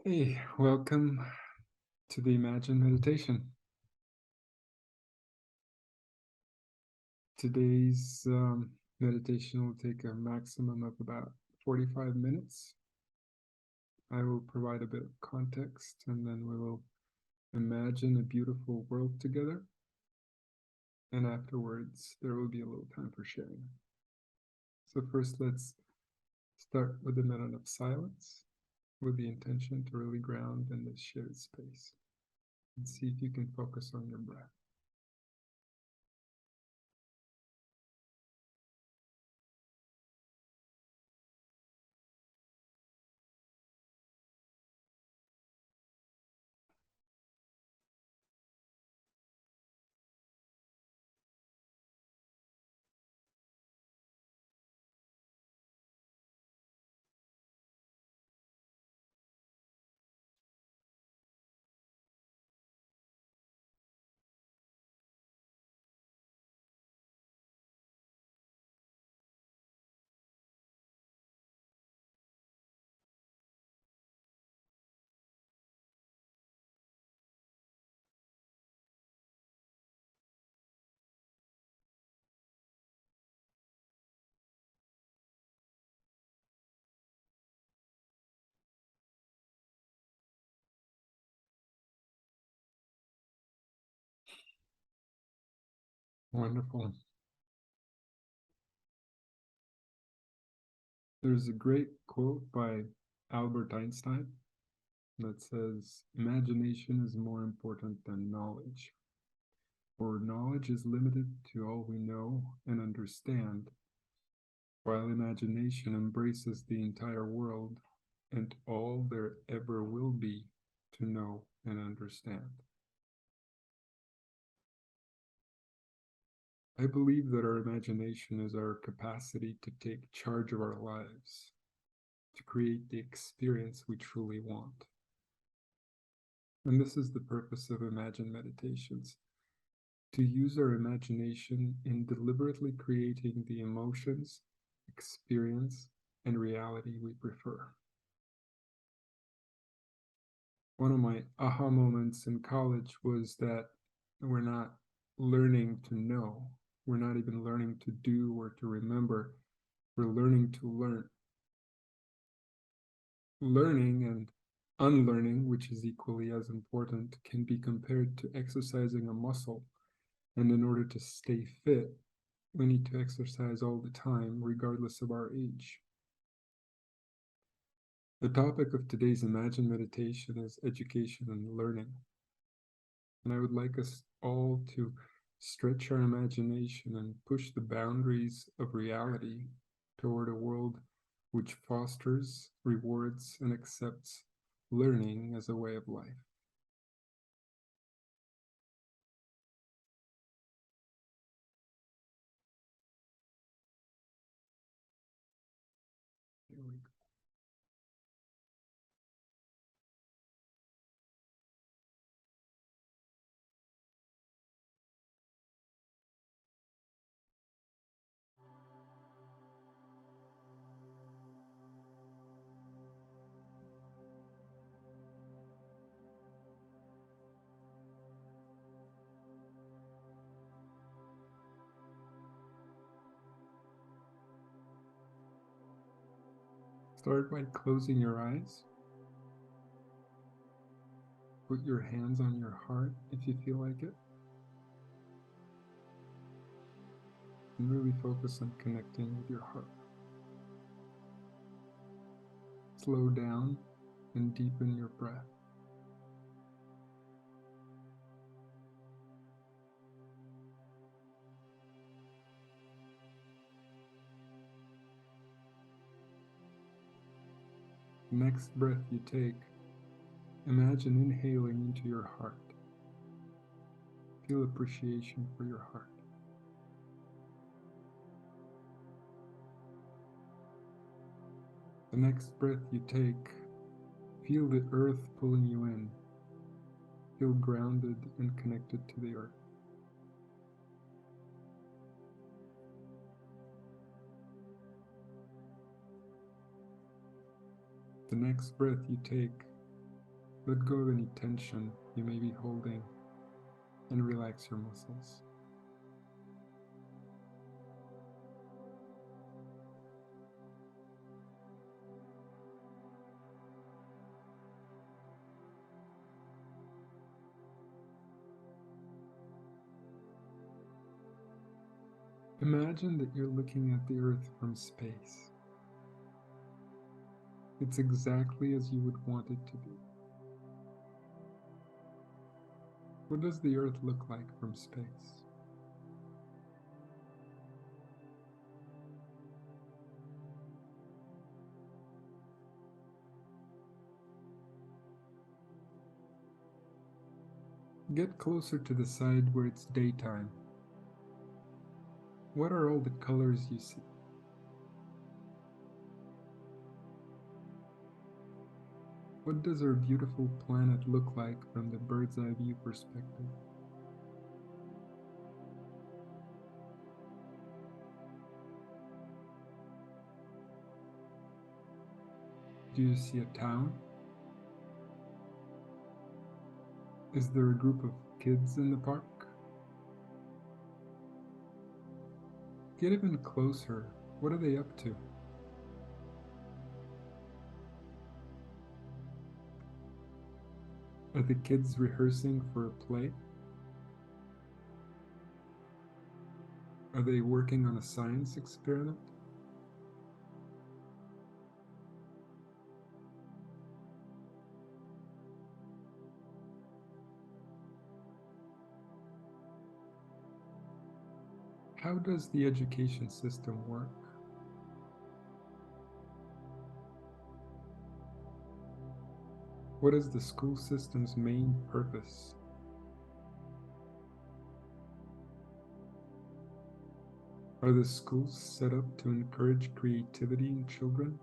Hey, welcome to the Imagine Meditation. Today's meditation will take a maximum of about 45 minutes. I will provide a bit of context and then we will imagine a beautiful world together. And afterwards, there will be a little time for sharing. So first, let's start with a minute of silence with the intention to really ground in this shared space. And see if you can focus on your breath. Wonderful. There's a great quote by Albert Einstein that says, "Imagination is more important than knowledge, for knowledge is limited to all we know and understand, while imagination embraces the entire world and all there ever will be to know and understand." I believe that our imagination is our capacity to take charge of our lives, to create the experience we truly want. And this is the purpose of Imagine Meditations, to use our imagination in deliberately creating the emotions, experience, and reality we prefer. One of my aha moments in college was that we're not learning to know. We're not even learning to do or to remember. We're learning to learn. Learning and unlearning, which is equally as important, can be compared to exercising a muscle. And in order to stay fit, we need to exercise all the time, regardless of our age. The topic of today's Imagine Meditation is education and learning. And I would like us all to stretch our imagination and push the boundaries of reality toward a world which fosters, rewards, and accepts learning as a way of life. Here we go. Start by closing your eyes. Put your hands on your heart if you feel like it. And really focus on connecting with your heart. Slow down and deepen your breath. The next breath you take, imagine inhaling into your heart. Feel appreciation for your heart. The next breath you take, feel the earth pulling you in. Feel grounded and connected to the earth. The next breath you take, Let go of any tension you may be holding and relax your muscles. Imagine that you're looking at the Earth from space. It's exactly as you would want it to be. What does the Earth look like from space? Get closer to the side where it's daytime. What are all the colors you see? What does our beautiful planet look like from the bird's eye view perspective? Do you see a town? Is there a group of kids in the park? Get even closer. What are they up to? Are the kids rehearsing for a play? Are they working on a science experiment? How does the education system work? What is the school system's main purpose? Are the schools set up to encourage creativity in children?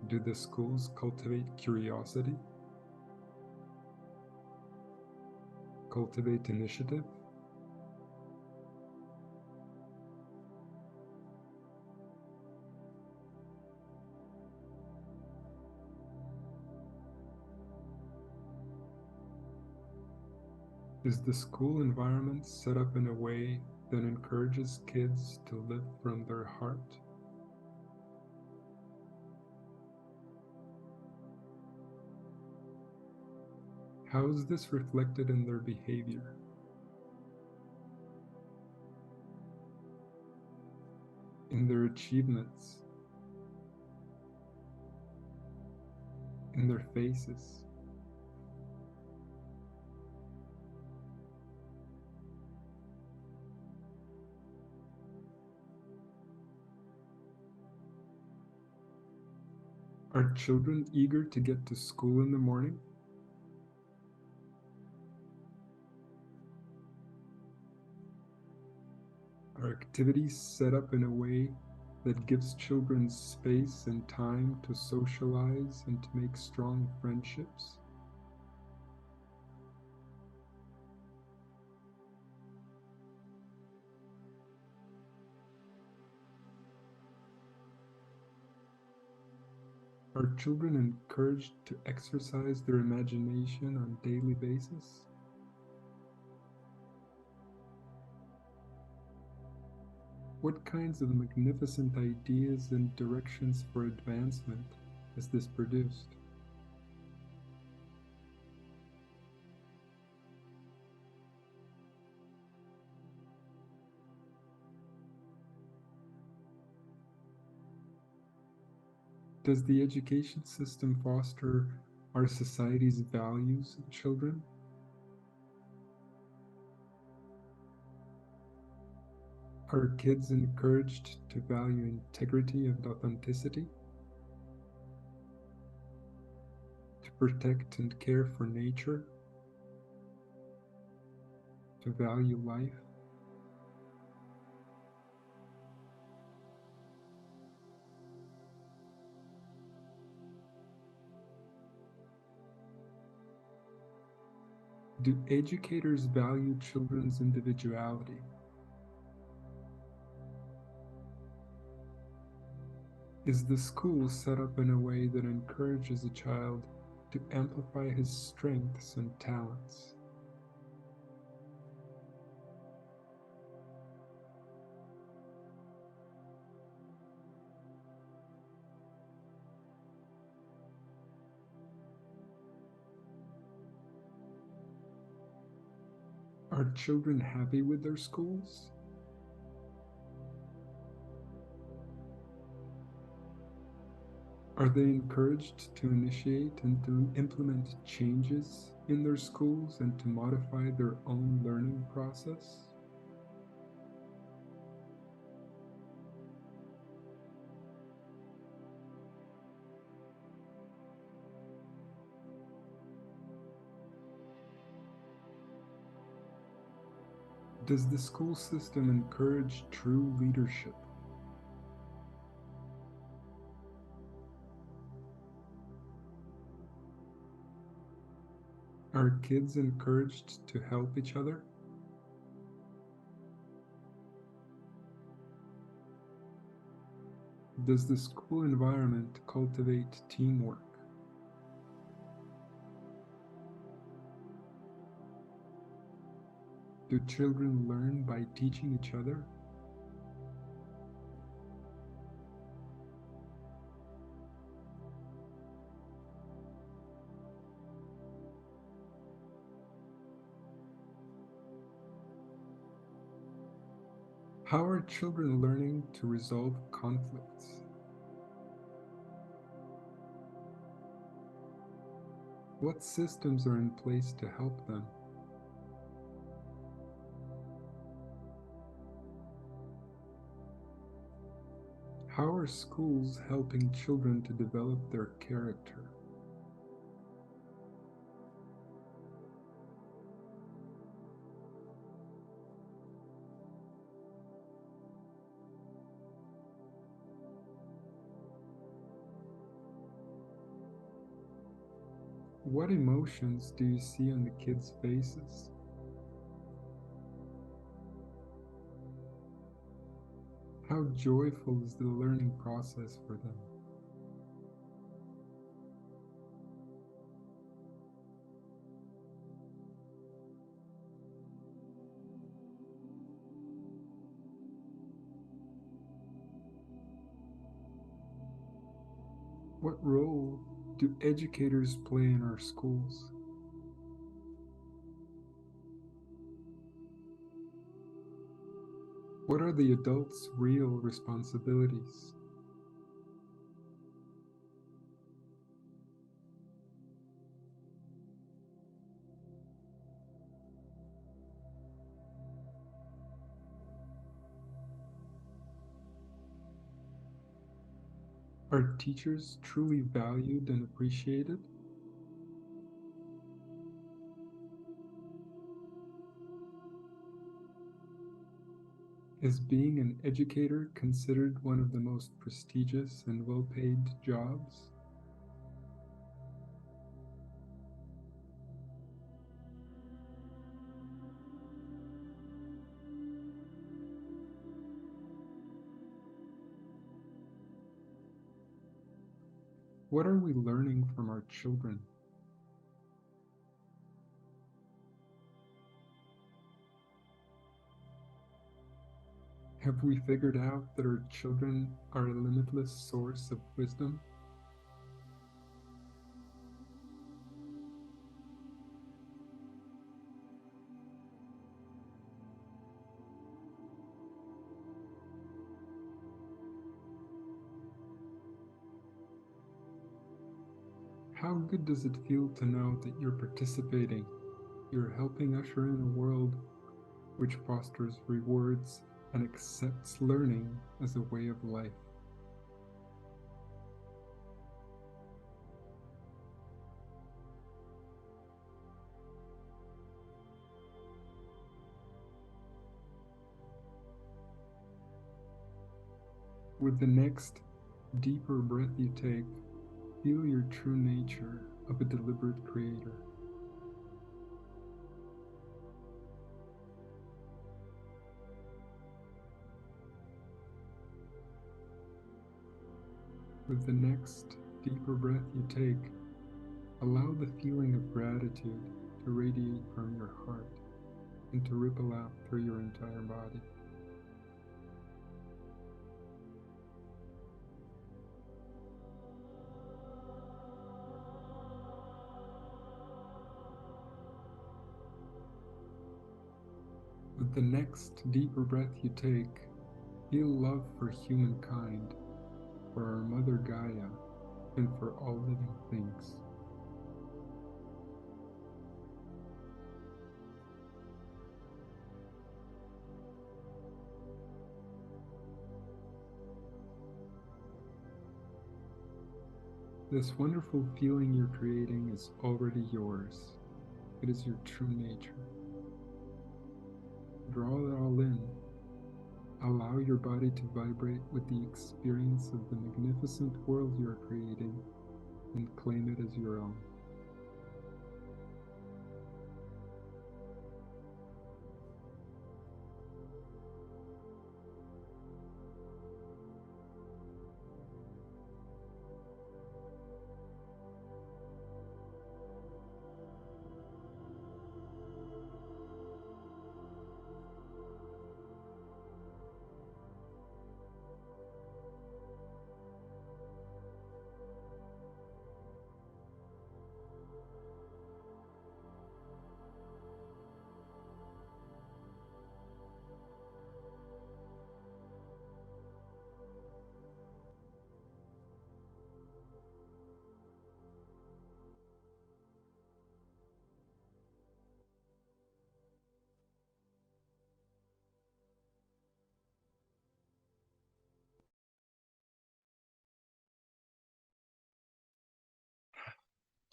Do the schools cultivate curiosity? Cultivate initiative? Is the school environment set up in a way that encourages kids to live from their heart? How is this reflected in their behavior? In their achievements? In their faces? Are children eager to get to school in the morning? Are activities set up in a way that gives children space and time to socialize and to make strong friendships? Are children encouraged to exercise their imagination on a daily basis? What kinds of magnificent ideas and directions for advancement has this produced? Does the education system foster our society's values in children? Are kids encouraged to value integrity and authenticity? To protect and care for nature? To value life? Do educators value children's individuality? Is the school set up in a way that encourages a child to amplify his strengths and talents? Are children happy with their schools? Are they encouraged to initiate and to implement changes in their schools and to modify their own learning process? Does the school system encourage true leadership? Are kids encouraged to help each other? Does the school environment cultivate teamwork? Do children learn by teaching each other? How are children learning to resolve conflicts? What systems are in place to help them? How are schools helping children to develop their character? What emotions do you see on the kids' faces? How joyful is the learning process for them? What role do educators play in our schools? What are the adults' real responsibilities? Are teachers truly valued and appreciated? Is being an educator considered one of the most prestigious and well-paid jobs? What are we learning from our children? Have we figured out that our children are a limitless source of wisdom? How good does it feel to know that you're participating? You're helping usher in a world which fosters rewards and accepts learning as a way of life. With the next deeper breath you take, feel your true nature of a deliberate creator. With the next deeper breath you take, allow the feeling of gratitude to radiate from your heart and to ripple out through your entire body. With the next deeper breath you take, feel love for humankind, for our Mother Gaia, and for all living things. This wonderful feeling you're creating is already yours. It is your true nature. Draw it all in. Allow your body to vibrate with the experience of the magnificent world you are creating and claim it as your own.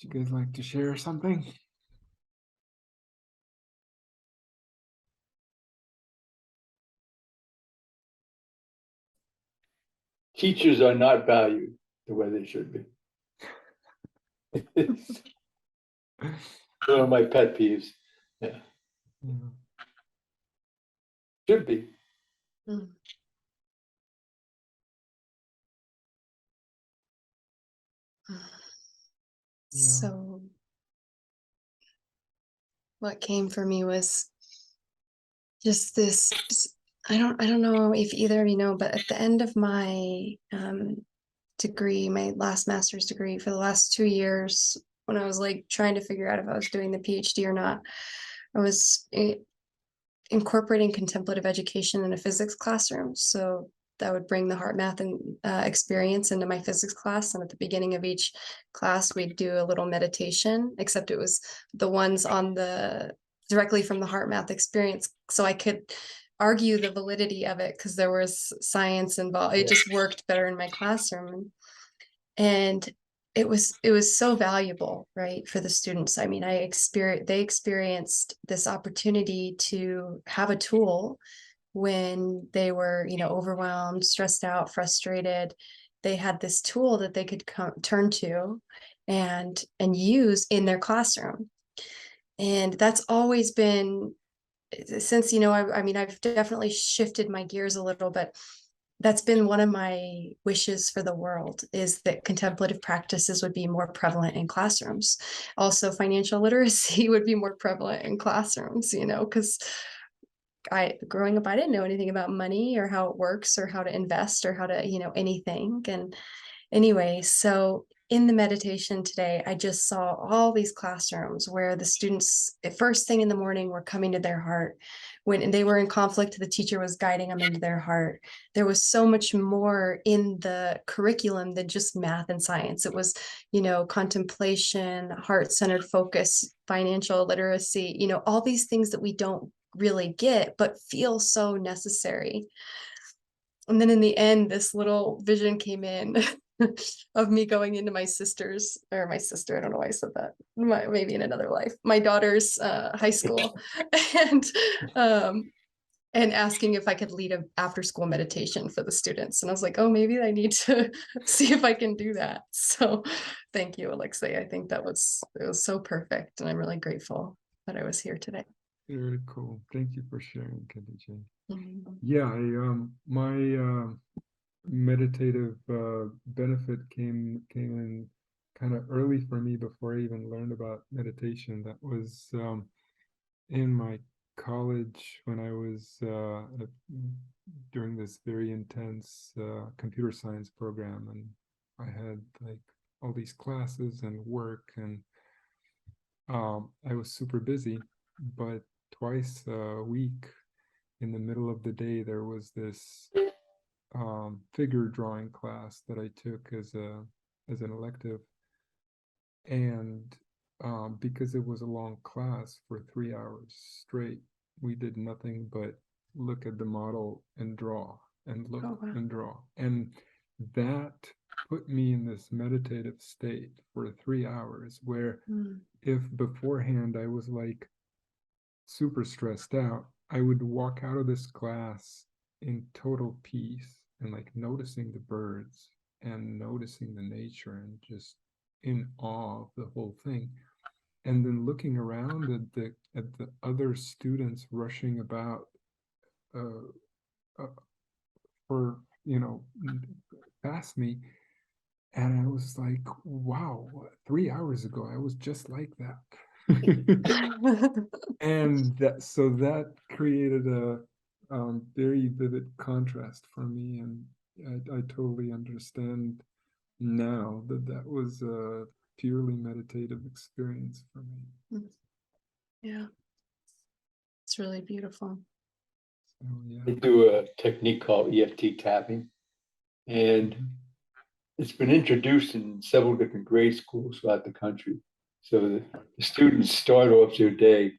Would you guys like to share something? Teachers are not valued the way they should be. It's one of my pet peeves. Yeah. Should be. Mm. So what came for me was just this, I don't know if either of you know, but at the end of my degree, my last master's degree, for the last 2 years, when I was like trying to figure out if I was doing the PhD or not, I was incorporating contemplative education in a physics classroom. So that would bring the heart math and experience into my physics class. And at the beginning of each class, we'd do a little meditation, except it was the ones on the directly from the heart math experience. So I could argue the validity of it because there was science involved. It just worked better in my classroom. And it was so valuable, right, for the students. I mean, they experienced this opportunity to have a tool when they were, overwhelmed, stressed out, frustrated. They had this tool that they could turn to and use in their classroom. And that's always been, since, I mean, I've definitely shifted my gears a little, but that's been one of my wishes for the world, is that contemplative practices would be more prevalent in classrooms. Also, financial literacy would be more prevalent in classrooms, because growing up, I didn't know anything about money or how it works or how to invest or how to, anything. And anyway, so in the meditation today, I just saw all these classrooms where the students, first thing in the morning, were coming to their heart. When they were in conflict, the teacher was guiding them into their heart. There was so much more in the curriculum than just math and science. It was, contemplation, heart-centered focus, financial literacy, all these things that we don't really get, but feel so necessary. And then in the end, this little vision came in of me going into my sister, I don't know why I said that, maybe in another life, my daughter's high school, and asking if I could lead an after school meditation for the students. And I was like, oh, maybe I need to see if I can do that. So thank you, Alexei. I think it was so perfect. And I'm really grateful that I was here today. Very cool. Thank you for sharing, Khadija. Mm-hmm. Yeah, meditative benefit came in kind of early for me before I even learned about meditation. That was in my college when I was during this very intense computer science program, and I had like all these classes and work, and I was super busy, but twice a week in the middle of the day there was this figure drawing class that I took as an elective, and because it was a long class for 3 hours straight, we did nothing but look at the model and draw and look Oh, wow. and draw, and that put me in this meditative state for 3 hours, where if beforehand I was like super stressed out, I would walk out of this class in total peace and like noticing the birds and noticing the nature and just in awe of the whole thing. And then looking around at the other students rushing about for, you know, past me, and I was like, wow, 3 hours ago I was just like that. And that created a very vivid contrast for me, and I totally understand now that was a purely meditative experience for me. Yeah, it's really beautiful. So yeah. They do a technique called Eft Tapping, and it's been introduced in several different grade schools throughout the country. So the students start off their day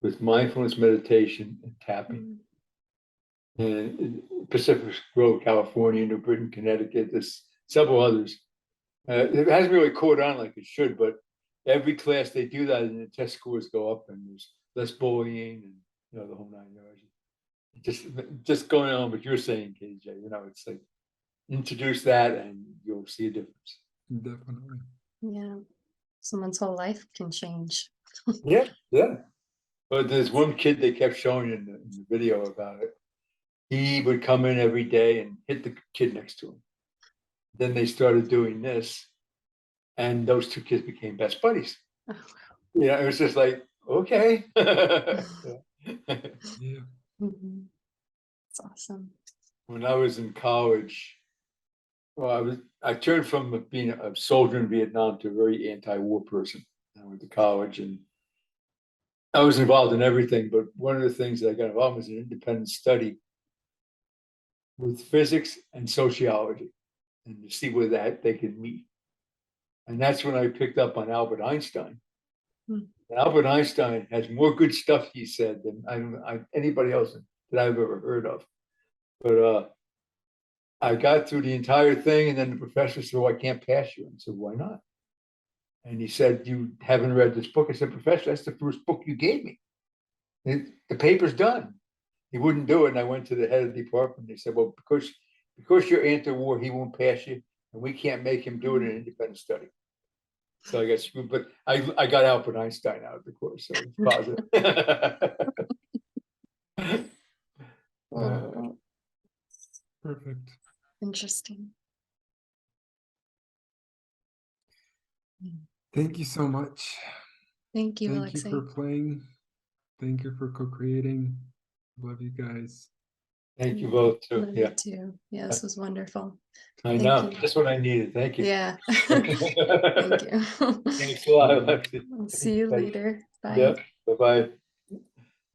with mindfulness meditation and tapping. And in Pacific Grove, California, New Britain, Connecticut, there's several others. It hasn't really caught on like it should, but every class they do that and the test scores go up and there's less bullying and, you know, the whole 9 yards. Just going on what you're saying, KJ, you know, it's like introduce that and you'll see a difference. Definitely. Yeah, someone's whole life can change. Yeah. But there's one kid they kept showing in the video about it. He would come in every day and hit the kid next to him. Then they started doing this, and those two kids became best buddies. Oh, Yeah, it was just like, okay. Yeah. It's awesome. When I was in college, well, I turned from being a soldier in Vietnam to a very anti-war person. I went to college and I was involved in everything, but one of the things that I got involved in was an independent study with physics and sociology, and to see where that they could meet. And that's when I picked up on Albert Einstein. Albert Einstein has more good stuff he said than anybody else that I've ever heard of. But I got through the entire thing, and then the professor said, "Oh, I can't pass you." And I said, "Why not?" And he said, "You haven't read this book." I said, "Professor, that's the first book you gave me. The paper's done." He wouldn't do it, and I went to the head of the department. They said, "Well, because you're anti-war, he won't pass you, and we can't make him do it in an independent study." So I got screwed, but I got Albert Einstein out of the course, so it's positive. Perfect. Interesting. Thank you so much. Thank you, Thank Alexei. you for playing. Thank you for co-creating. Love you guys. Thank you both too. Love you too. Yeah, this was wonderful. I Thank know. you. That's what I needed. Thank you. Yeah. Thank you. Thanks a lot, Alexi. I'll see you later. Bye. Yep. Bye-bye.